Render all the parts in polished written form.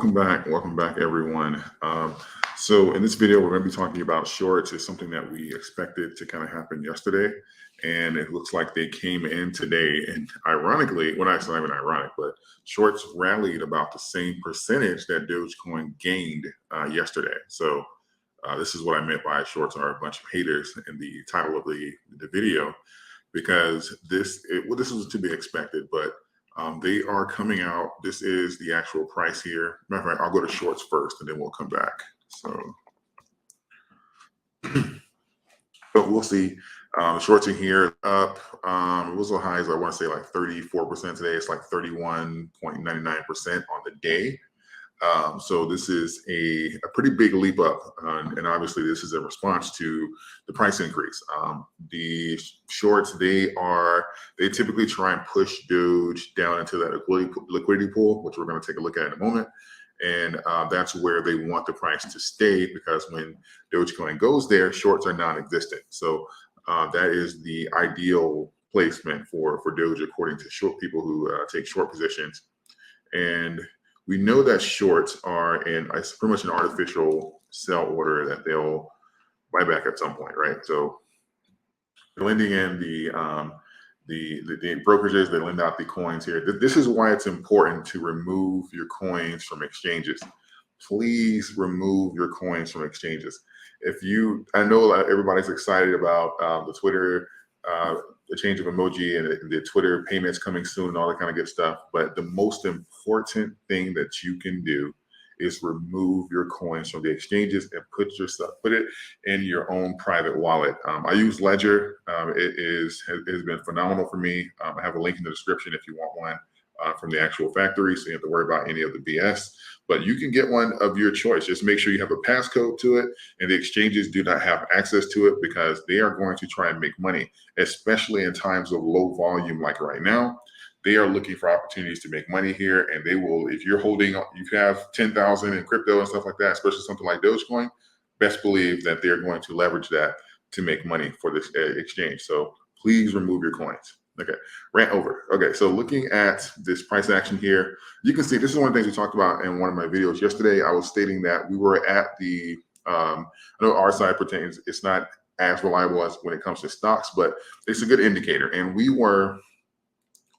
Welcome back, everyone. So in this video, we're going to be talking about shorts. It's something that we expected to kind of happen yesterday, and it looks like they came in today. And ironically, well, it's not even ironic, but shorts rallied about the same percentage that Dogecoin gained yesterday. So this is what I meant by shorts are a bunch of haters in the title of the video, because this was to be expected, but they are coming out. This is the actual price here. Matter of fact, I'll go to shorts first and then we'll come back. So, but we'll see. Shorts in here up. It was as high as I want to say like 34% today. It's like 31.99% on the day. So this is a pretty big leap up, and obviously this is a response to the price increase. The shorts, they typically try and push Doge down into that liquidity pool, which we're going to take a look at in a moment. And that's where they want the price to stay, because when Dogecoin goes there, shorts are non-existent. So that is the ideal placement for Doge, according to short people who take short positions. And we know that shorts are it's pretty much an artificial sell order that they'll buy back at some point, right? So they're lending in the brokerages, they lend out the coins here. This is why it's important to remove your coins from exchanges. Please remove your coins from exchanges. I know everybody's excited about the Twitter, the change of emoji and the Twitter payments coming soon and all that kind of good stuff. But the most important thing that you can do is remove your coins from the exchanges and put it in your own private wallet. I use Ledger. It has been phenomenal for me. I have a link in the description if you want one from the actual factory, so you don't have to worry about any of the BS. But you can get one of your choice. Just make sure you have a passcode to it, and the exchanges do not have access to it, because they are going to try and make money, especially in times of low volume like right now. They are looking for opportunities to make money here, and they will, if you have 10,000 in crypto and stuff like that, especially something like Dogecoin, best believe that they're going to leverage that to make money for this exchange. So please remove your coins. Okay, rant over. Okay, so looking at this price action here, you can see this is one of the things we talked about in one of my videos yesterday. I was stating that we were at the, I know our side pertains, it's not as reliable as when it comes to stocks, but it's a good indicator. And we were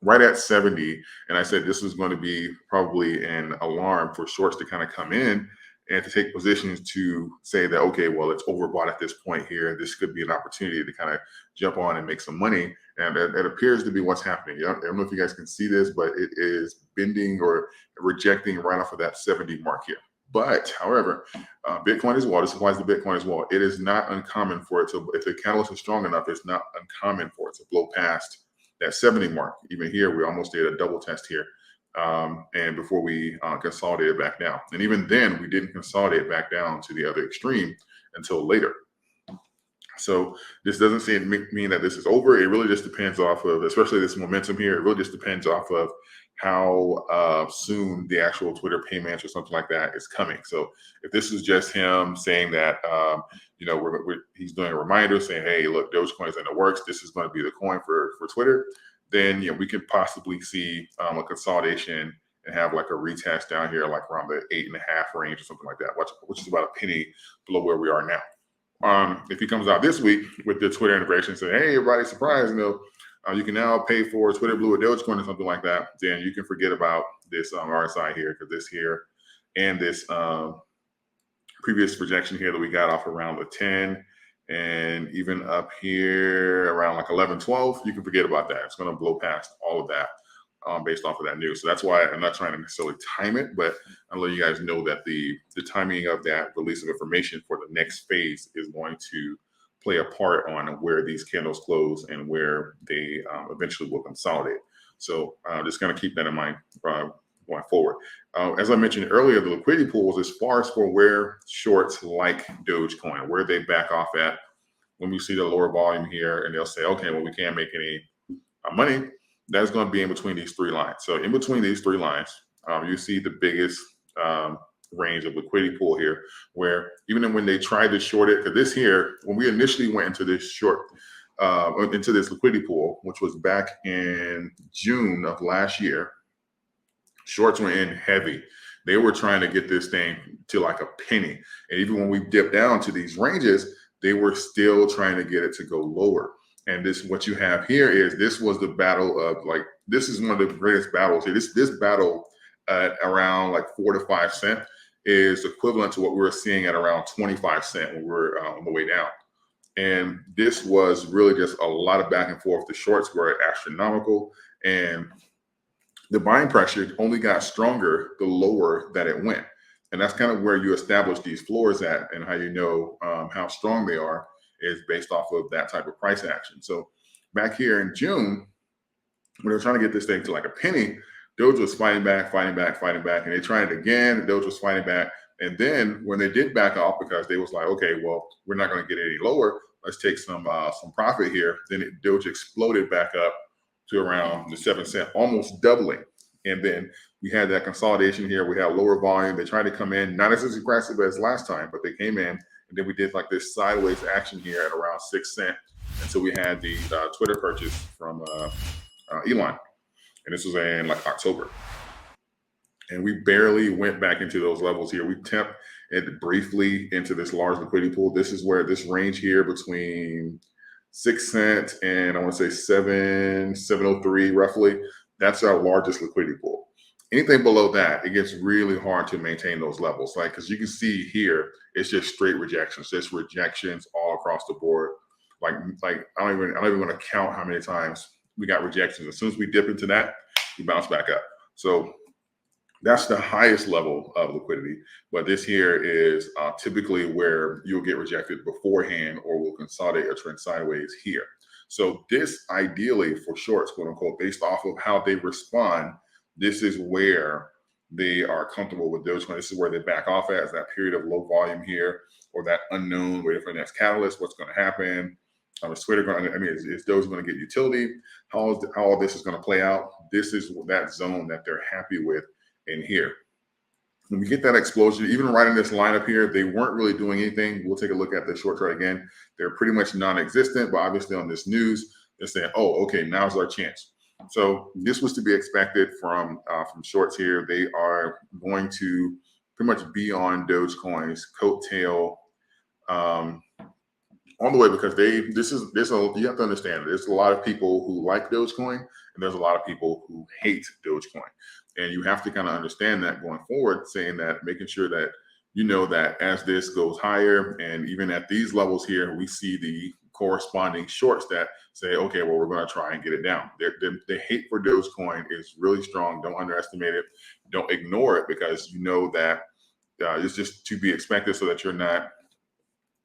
right at 70, and I said this was going to be probably an alarm for shorts to kind of come in and to take positions to say that, okay, well, it's overbought at this point here. This could be an opportunity to kind of jump on and make some money. And it appears to be what's happening. I don't know if you guys can see this, but it is bending or rejecting right off of that 70 mark here. But however, Bitcoin as well, this applies to Bitcoin as well. It is not uncommon for it to, if the catalyst is strong enough, it's not uncommon for it to blow past that 70 mark. Even here, we almost did a double test here. And before we consolidated back down. And even then, we didn't consolidate back down to the other extreme until later. So this doesn't mean that this is over. It really just depends off of, especially this momentum here, it really just depends off of how soon the actual Twitter payments or something like that is coming. So if this is just him saying that, he's doing a reminder saying, hey, look, Dogecoin is in the works, this is going to be the coin for Twitter, then we could possibly see a consolidation and have like a retest down here, like around the 8.5 range or something like that, which is about a penny below where we are now. If he comes out this week with the Twitter integration, saying, hey, everybody, surprise, you can now pay for Twitter Blue or Dogecoin or something like that, then you can forget about this RSI here, because this here and this previous projection here that we got off around the 10 and even up here around like 11, 12, you can forget about that. It's going to blow past all of that based off of that news. So that's why I'm not trying to necessarily time it, but I'll let you guys know that the timing of that release of information for the next phase is going to play a part on where these candles close and where they eventually will consolidate. So just going to keep that in mind going forward. As I mentioned earlier, the liquidity pools, as far as for where shorts like Dogecoin, where they back off at when we see the lower volume here, and they'll say, okay, well, we can't make any money. That's going to be in between these three lines. So in between these three lines, you see the biggest range of liquidity pool here, where even when they tried to short it, because this here, when we initially went into this into this liquidity pool, which was back in June of last year, shorts were in heavy. They were trying to get this thing to like a penny. And even when we dipped down to these ranges, they were still trying to get it to go lower. And this, what you have here is, this was the battle of, like, this is one of the greatest battles here. This battle at around like 4 to 5 cent is equivalent to what we were seeing at around 25 cent when we were on the way down. And this was really just a lot of back and forth. The shorts were astronomical, and the buying pressure only got stronger the lower that it went. And that's kind of where you establish these floors at, and how you know how strong they are is based off of that type of price action. So back here in June, when they were trying to get this thing to like a penny, Doge was fighting back, fighting back, fighting back, and they tried it again. Doge was fighting back, and then when they did back off, because they was like, okay, well, we're not going to get any lower. Let's take some profit here. Then Doge exploded back up to around the 7 cent, almost doubling. And then we had that consolidation here. We had lower volume. They tried to come in, not as aggressive as last time, but they came in. And then we did like this sideways action here at around 6 cent. And so we had the Twitter purchase from Elon. And this was in like October. And we barely went back into those levels here. We tapped it briefly into this large liquidity pool. This is where this range here between 6 cent and I want to say 703 roughly. That's our largest liquidity pool. Anything below that, it gets really hard to maintain those levels. Like, because you can see here, it's just straight rejections, just rejections all across the board. Like I don't even want to count how many times we got rejections. As soon as we dip into that, we bounce back up. So that's the highest level of liquidity. But this here is typically where you'll get rejected beforehand, or will consolidate or trend sideways here. So this ideally for shorts, quote unquote, based off of how they respond, this is where they are comfortable with Dogecoin. This is where they back off at, is that period of low volume here, or that unknown, waiting for the next catalyst, what's going to happen. Is Twitter going to, is Doge going to get utility? How all this is going to play out? This is that zone that they're happy with in here. When we get that explosion, even right in this lineup here, they weren't really doing anything. We'll take a look at the short chart again. They're pretty much non-existent, but obviously on this news, they're saying, oh, okay, now's our chance. So this was to be expected from shorts here. They are going to pretty much be on Dogecoin's coattail on the way, because you have to understand, there's a lot of people who like Dogecoin, and there's a lot of people who hate Dogecoin. And you have to kind of understand that going forward, saying that, making sure that you know that as this goes higher, and even at these levels here, we see the corresponding shorts that say, okay, well, we're going to try and get it down. The hate for Dogecoin is really strong. Don't underestimate it. Don't ignore it, because you know that it's just to be expected, so that you're not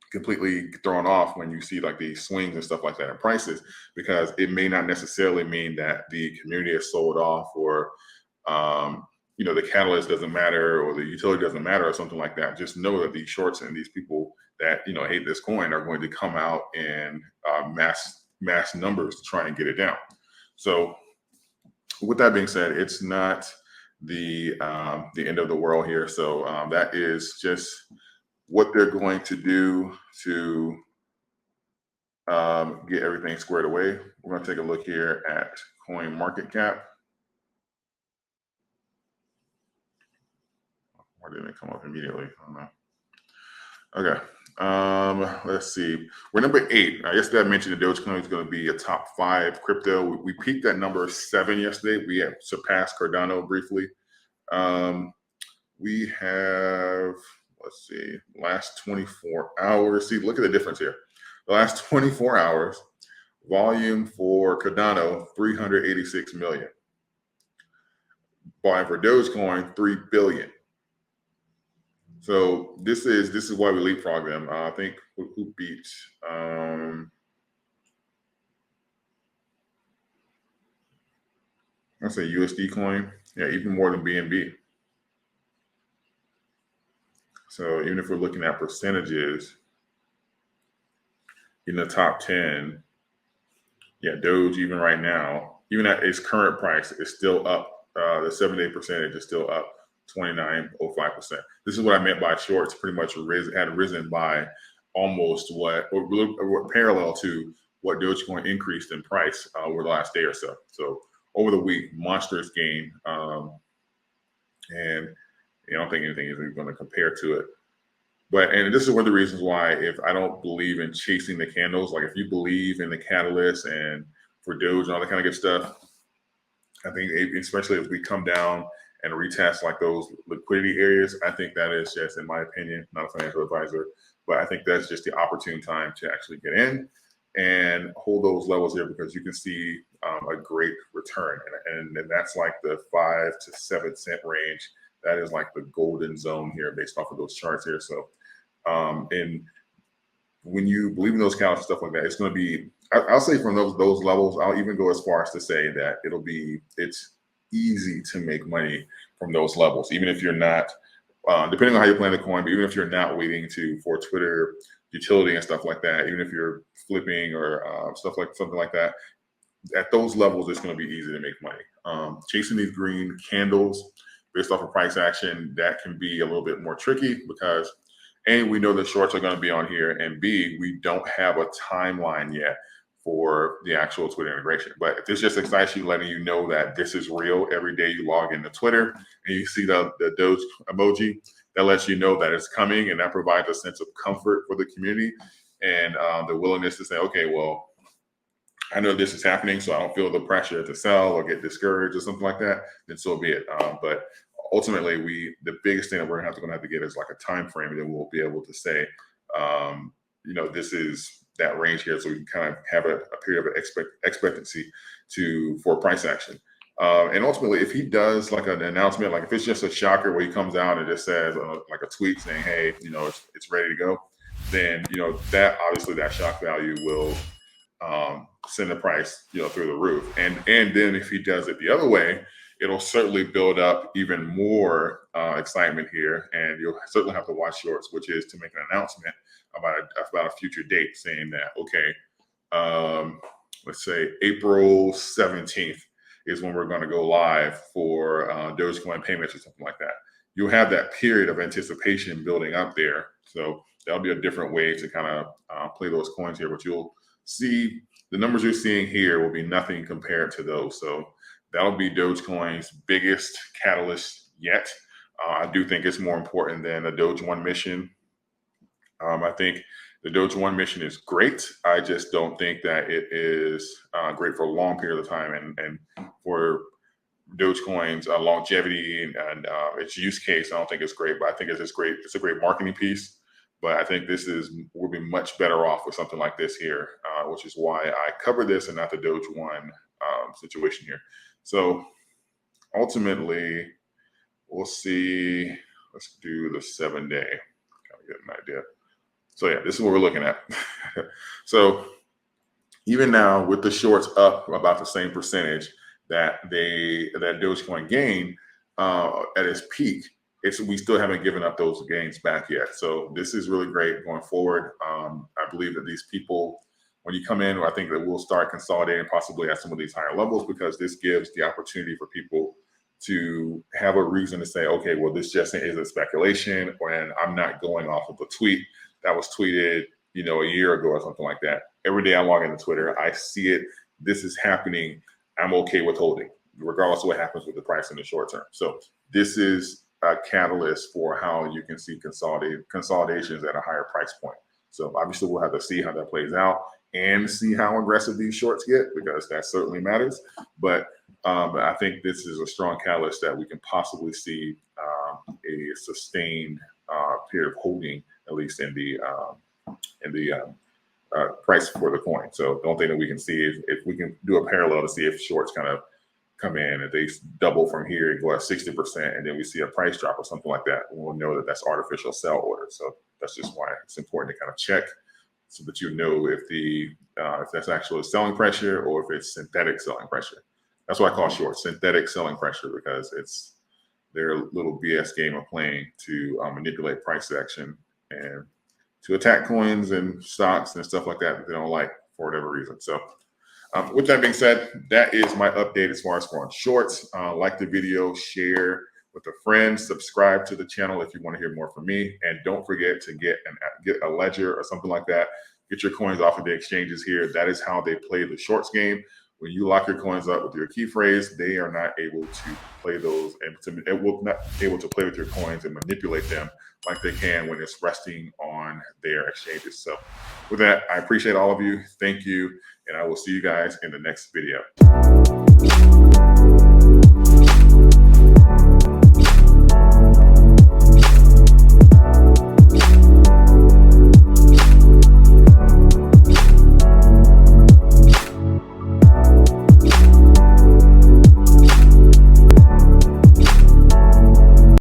completely thrown off when you see like these swings and stuff like that in prices, because it may not necessarily mean that the community is sold off, or the catalyst doesn't matter, or the utility doesn't matter, or something like that. Just know that these shorts and these people that hate this coin are going to come out in mass numbers to try and get it down. So with that being said, it's not the end of the world here. So that is just what they're going to do to get everything squared away. We're going to take a look here at coin market cap. Why didn't it come up immediately? I don't know. Okay. Let's see. We're number 8. I guess that mentioned the Dogecoin is going to be a top 5 crypto. We peaked at number 7 yesterday. We have surpassed Cardano briefly. We have, let's see, last 24 hours. See, look at the difference here. The last 24 hours, volume for Cardano, 386 million. Volume for Dogecoin, 3 billion. So this is why we leapfrog them. I think who beat I say USD coin. Yeah, even more than BNB. So even if we're looking at percentages in the top 10, yeah, Doge even right now, even at its current price, is still up. The 7-day percentage is still up 29.05%. This is what I meant by shorts. Pretty much had risen by almost or parallel to what Dogecoin increased in price over the last day or so. So over the week, monstrous gain, and I don't think anything is going to compare to it. But, and this is one of the reasons why, if I don't believe in chasing the candles, like if you believe in the catalyst and for Doge and all that kind of good stuff, I think especially as we come down and retest like those liquidity areas, I think that is just, in my opinion, not a financial advisor, but I think that's just the opportune time to actually get in and hold those levels there, because you can see a great return. And that's like the 5 to 7 cent range. That is like the golden zone here based off of those charts here. So, and when you believe in those counts and stuff like that, it's going to be, I'll say from those levels, I'll even go as far as to say that it's easy to make money from those levels, even if you're not, depending on how you plan the coin, but even if you're not waiting for Twitter utility and stuff like that, even if you're flipping or something like that, at those levels, it's going to be easy to make money. Chasing these green candles based off of price action, that can be a little bit more tricky because A, we know the shorts are going to be on here, and B, we don't have a timeline yet for the actual Twitter integration. But if this just excites you, letting you know that this is real, every day you log into Twitter and you see the Doge emoji, that lets you know that it's coming, and that provides a sense of comfort for the community and the willingness to say, okay, well, I know this is happening, so I don't feel the pressure to sell or get discouraged or something like that, then so be it. But ultimately, the biggest thing that we're going to have to get is like a time frame, and then we'll be able to say, this is that range here, so we can kind of have a period of expectancy for price action. And ultimately, if he does like an announcement, like if it's just a shocker where he comes out and just says like a tweet saying, hey, it's ready to go, then that obviously that shock value will send the price through the roof. And then if he does it the other way, it'll certainly build up even more excitement here, and you'll certainly have to watch shorts, which is to make an announcement about a future date, saying that, okay, let's say April 17th is when we're going to go live for Dogecoin payments or something like that. You'll have that period of anticipation building up there. So that'll be a different way to kind of play those coins here, but you'll see the numbers you're seeing here will be nothing compared to those. So that'll be Dogecoin's biggest catalyst yet. I do think it's more important than the Doge 1 mission. I think the Doge 1 mission is great. I just don't think that it is great for a long period of time. And for Dogecoin's longevity and its use case, I don't think it's great, but I think it's great. It's a great marketing piece. But I think we'll be much better off with something like this here, which is why I cover this and not the Doge 1 situation here. So ultimately, we'll see. Let's do the 7-day, kind of get an idea. So yeah, this is what we're looking at. So even now with the shorts up about the same percentage that Dogecoin gained at its peak, we still haven't given up those gains back yet. So this is really great going forward. I believe that these people, when you come in, I think that we'll start consolidating possibly at some of these higher levels, because this gives the opportunity for people to have a reason to say, okay, well, this just is a speculation, and I'm not going off of a tweet that was tweeted, a year ago or something like that. Every day I log into Twitter, I see it. This is happening. I'm okay with holding, regardless of what happens with the price in the short term. So this is a catalyst for how you can see consolidations at a higher price point. So obviously we'll have to see how that plays out and see how aggressive these shorts get, because that certainly matters. But I think this is a strong catalyst that we can possibly see a sustained period of holding, at least in the price for the coin. So the only thing that we can see if we can do a parallel to see if shorts kind of come in, if they double from here and go at 60%, and then we see a price drop or something like that, we'll know that that's artificial sell order. So that's just why it's important to kind of check, so that you know if that's actually selling pressure or if it's synthetic selling pressure. That's what I call short, synthetic selling pressure, because it's their little BS game of playing to manipulate price action and to attack coins and stocks and stuff like that they don't like for whatever reason. So with that being said, that is my update as far as on shorts. Like the video, share with a friend, subscribe to the channel if you want to hear more from me, and don't forget to get a ledger or something like that. Get your coins off of the exchanges here. That is how they play the shorts game. When you lock your coins up with your key phrase, they are not able to play those, and it will not able to play with your coins and manipulate them like they can when it's resting on their exchanges. So with that, I appreciate all of you. Thank you. And I will see you guys in the next video.